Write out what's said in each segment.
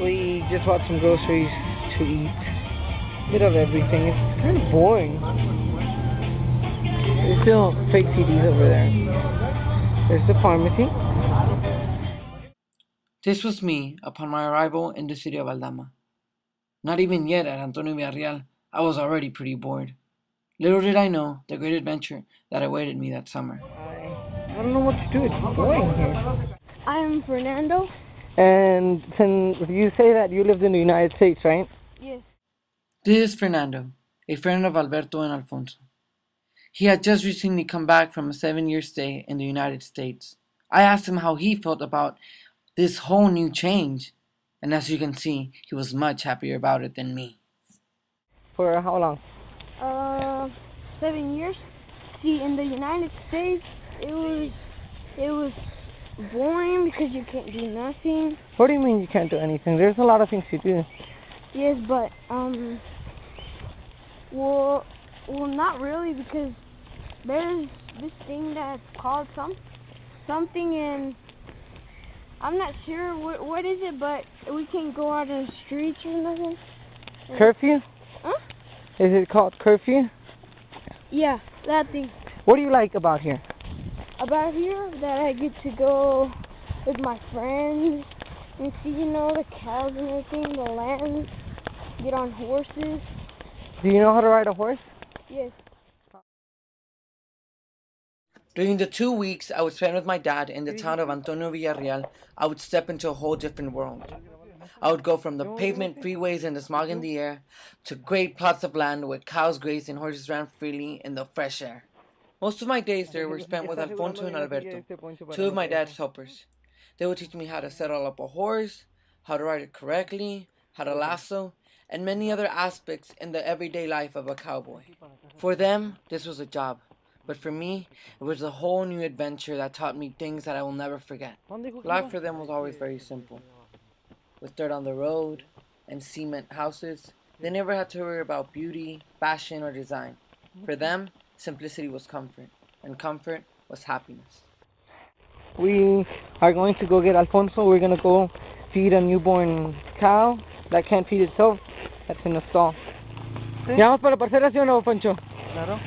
We just bought some groceries to eat. Bit of everything. It's kind of boring. There's still fake CDs over there. There's the pharmacy. This was me upon my arrival in the city of Aldama. Not even yet at Antonio Villarreal, I was already pretty bored. Little did I know the great adventure that awaited me that summer. I don't know what to do. It's boring here. I'm Fernando. And since you say that you lived in the United States, right? Yes. This is Fernando, a friend of Alberto and Alfonso. He had just recently come back from a 7-year stay in the United States. I asked him how he felt about this whole new change, and as you can see, he was much happier about it than me. For how long? 7 years. See, in the United States, it was boring because you can't do nothing. What do you mean you can't do anything? There's a lot of things to do. Yes, but well, not really, because there's this thing that's called something, and I'm not sure what is it, but we can't go out in the streets or nothing. Curfew? Huh? Is it called curfew? Yeah, that thing. What do you like about here? About here, that I get to go with my friends and see, the cows and everything, the land, get on horses. Do you know how to ride a horse? Yes. During the 2 weeks I would spend with my dad in the town of Antonio Villarreal, I would step into a whole different world. I would go from the pavement freeways and the smog in the air to great plots of land where cows grazed and horses ran freely in the fresh air. Most of my days there were spent with Alfonso and Alberto, two of my dad's helpers. They would teach me how to saddle up a horse, how to ride it correctly, how to lasso, and many other aspects in the everyday life of a cowboy. For them, this was a job. But for me, it was a whole new adventure that taught me things that I will never forget. Life for them was always very simple. With dirt on the road and cement houses, they never had to worry about beauty, fashion, or design. For them, simplicity was comfort, and comfort was happiness. We are going to go get Alfonso. We're going to go feed a newborn cow that can't feed itself. That's in the stall. ¿Ya vamos para la parcela, sí o no, Pancho? Claro.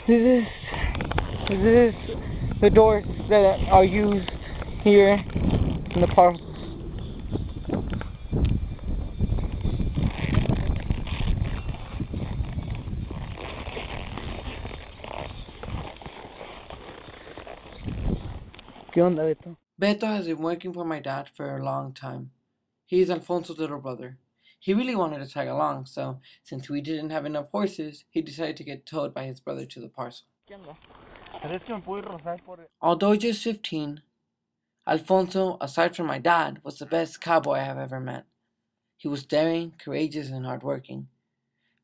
This is the doors that are used here in the parcels. ¿Qué onda, Beto? Beto has been working for my dad for a long time. He is Alfonso's little brother. He really wanted to tag along, so since we didn't have enough horses, he decided to get towed by his brother to the parcel. Although just 15, Alfonso, aside from my dad, was the best cowboy I have ever met. He was daring, courageous, and hardworking,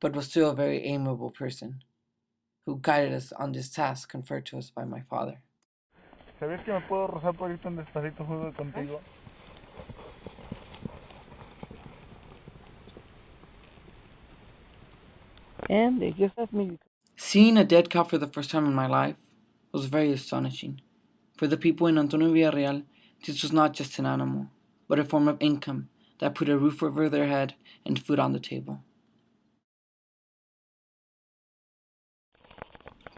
but was still a very amiable person, who guided us on this task conferred to us by my father. ¿Sabías que me puedo rozar por ir tan despacito juego contigo? And they just left me. Seeing a dead cow for the first time in my life was very astonishing. For the people in Antonio Villarreal, this was not just an animal, but a form of income that put a roof over their head and food on the table.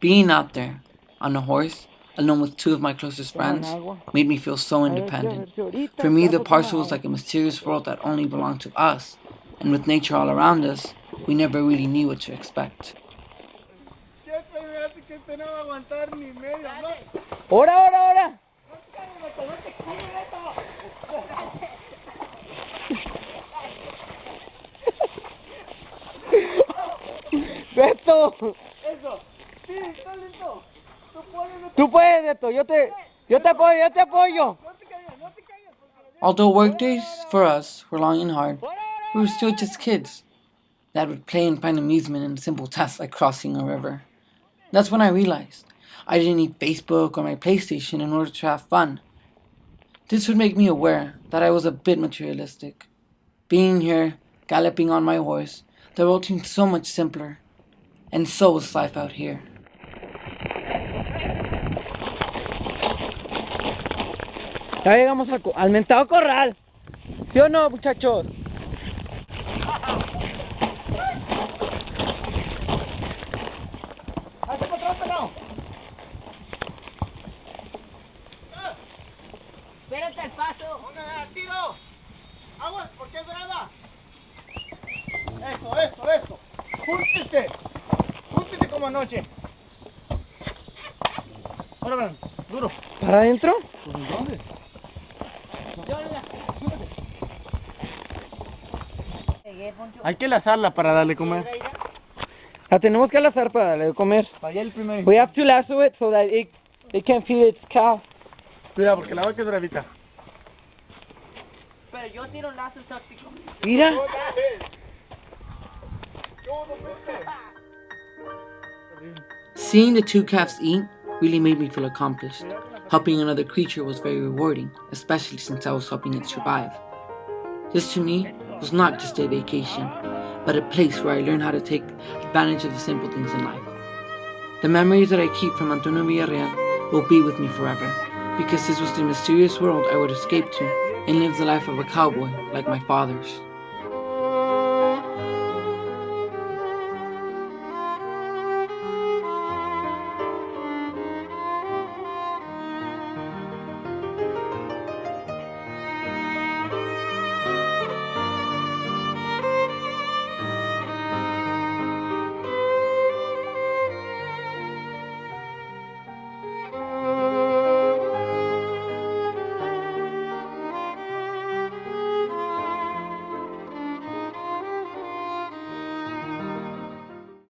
Being out there, on a horse, alone with two of my closest friends, made me feel so independent. For me, the parcel was like a mysterious world that only belonged to us, and with nature all around us, we never really knew what to expect. ¡Hora! ¡Beto! Eso. Sí, está listo. Tú puedes, Beto. Yo te apoyo. Although workdays for us were long and hard, we were still just kids that would play and find amusement in simple tasks like crossing a river. That's when I realized I didn't need Facebook or my PlayStation in order to have fun. This would make me aware that I was a bit materialistic. Being here, galloping on my horse, the world seemed so much simpler. And so was life out here. Ya llegamos al mentado corral. ¿Sí o no, muchachos? ¡Hazte para atrás, pelado! Espérate el paso. ¡Tiro! ¡Aguas! ¿Por qué es brava? Eso. Júntese como anoche. Ahora ven, duro. ¿Para adentro? Pues ¿en dónde? Hay que lazarla para darle comer. La tenemos que alazar para darle de comer. Para allá el primero. We have to lasso it so that it can feed its cow. Cuidado, porque la vaca es bravita. Pero yo tiro lazo tóxico. Mira. Seeing the two calves eat really made me feel accomplished. Helping another creature was very rewarding, especially since I was helping it survive. This to me was not just a vacation, but a place where I learned how to take advantage of the simple things in life. The memories that I keep from Antonio Villarreal will be with me forever, because this was the mysterious world I would escape to and live the life of a cowboy like my fathers.